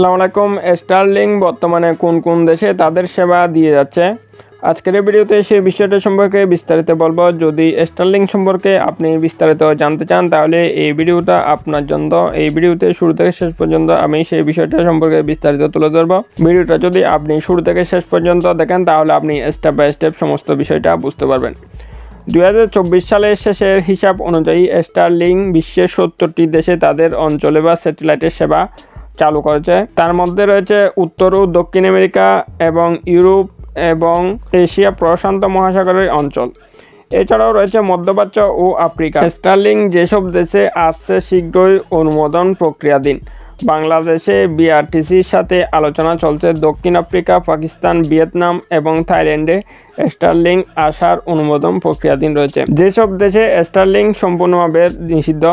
আসসালামু আলাইকুম। স্টারলিংক বর্তমানে কোন কোন দেশে তাদের সেবা দিয়ে যাচ্ছে, আজকের এই ভিডিওতে সেই বিষয়টা সম্পর্কে বিস্তারিত বলবো। যদি স্টারলিংক সম্পর্কে আপনি বিস্তারিত জানতে চান তাহলে এই ভিডিওটা আপনার জন্য। এই ভিডিওতে শুরু থেকে শেষ পর্যন্ত আমি সেই বিষয়টা সম্পর্কে বিস্তারিত তুলে ধরবো। ভিডিওটা যদি আপনি শুরু থেকে শেষ পর্যন্ত দেখেন তাহলে আপনি স্টেপ বাই স্টেপ সমস্ত বিষয়টা বুঝতে পারবেন। 2024 সালের শেষের হিসাব অনুযায়ী স্টারলিংক বিশ্বের 70টি দেশে তাদের অঞ্চলে বা স্যাটেলাইটের সেবা চালু করেছে। তার মধ্যে রয়েছে উত্তর ও দক্ষিণ আমেরিকা এবং ইউরোপ এবং এশিয়া প্রশান্ত মহাসাগরের অঞ্চল। এছাড়াও রয়েছে মধ্যপ্রাচ্য ও আফ্রিকা। স্টারলিংক যেসব দেশে আসছে শীঘ্রই অনুমোদন প্রক্রিয়াধীন। বাংলাদেশে বিআরটিসির সাথে আলোচনা চলছে। দক্ষিণ আফ্রিকা, পাকিস্তান, ভিয়েতনাম এবং থাইল্যান্ডে স্টারলিংক আসার অনুমোদন প্রক্রিয়াধীন রয়েছে। যেসব দেশে স্টারলিংক সম্পূর্ণভাবে নিষিদ্ধ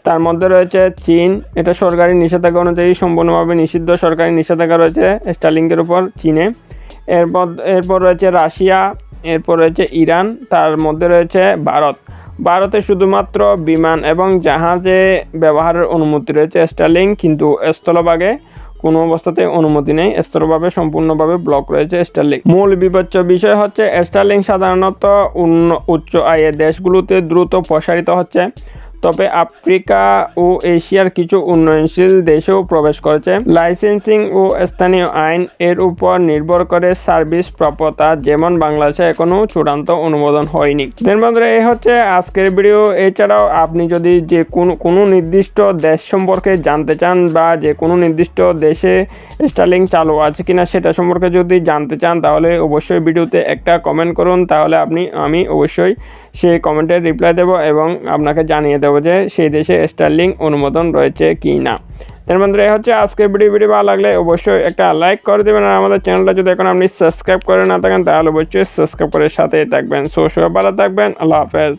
তার মধ্যে রয়েছে চীন, এটা সরকারি নিষেধাজ্ঞা অনুযায়ী সম্পূর্ণভাবে নিষিদ্ধ। সরকারি নিষেধাজ্ঞা রয়েছে স্টারলিংকের উপর চীনে। এরপর রয়েছে রাশিয়া, এরপর রয়েছে ইরান, তার মধ্যে রয়েছে ভারতে শুধুমাত্র বিমান এবং জাহাজে ব্যবহারের অনুমতি রয়েছে স্টারলিংক, কিন্তু স্থলভাগে কোনো অবস্থাতে অনুমতি নেই। স্থলভাবে সম্পূর্ণভাবে ব্লক রয়েছে স্টারলিংক। মূল বিবেচ্য বিষয় হচ্ছে স্টারলিংক সাধারণত উচ্চ আয়ের দেশগুলোতে দ্রুত প্রসারিত হচ্ছে, তবে আফ্রিকা ও এশিয়ার কিছু উন্নয়নশীল দেশেও প্রবেশ করেছে। লাইসেন্সিং ও স্থানীয় আইন এর উপর নির্ভর করে সার্ভিস প্রাপ্যতা, যেমন বাংলাদেশে এখনো চূড়ান্ত অনুমোদন হয়নি। বন্ধুরা, এই হচ্ছে আজকের ভিডিও। এছাড়াও আপনি যদি যে কোনো নির্দিষ্ট দেশ সম্পর্কে জানতে চান বা যে কোনো নির্দিষ্ট দেশে স্টারলিংক চালু আছে কিনা সেটা সম্পর্কে যদি জানতে চান তাহলে অবশ্যই ভিডিওতে একটা কমেন্ট করুন, তাহলে আমি অবশ্যই সেই কমেন্টের রিপ্লাই দেব এবং আপনাকে জানিয়ে দেবো যে সেই দেশে স্টারলিংক অনুমোদন রয়েছে কি না। তার বন্ধুরা, এই হচ্ছে আজকের ভিডিও ভালো লাগলে অবশ্যই একটা লাইক করে দেবেন, আর আমাদের চ্যানেলটা যদি এখন আপনি সাবস্ক্রাইব করে না থাকেন তাহলে অবশ্যই সাবস্ক্রাইব করে সাথে থাকবেন। সবাই ভালো থাকবেন। আল্লাহ হাফেজ।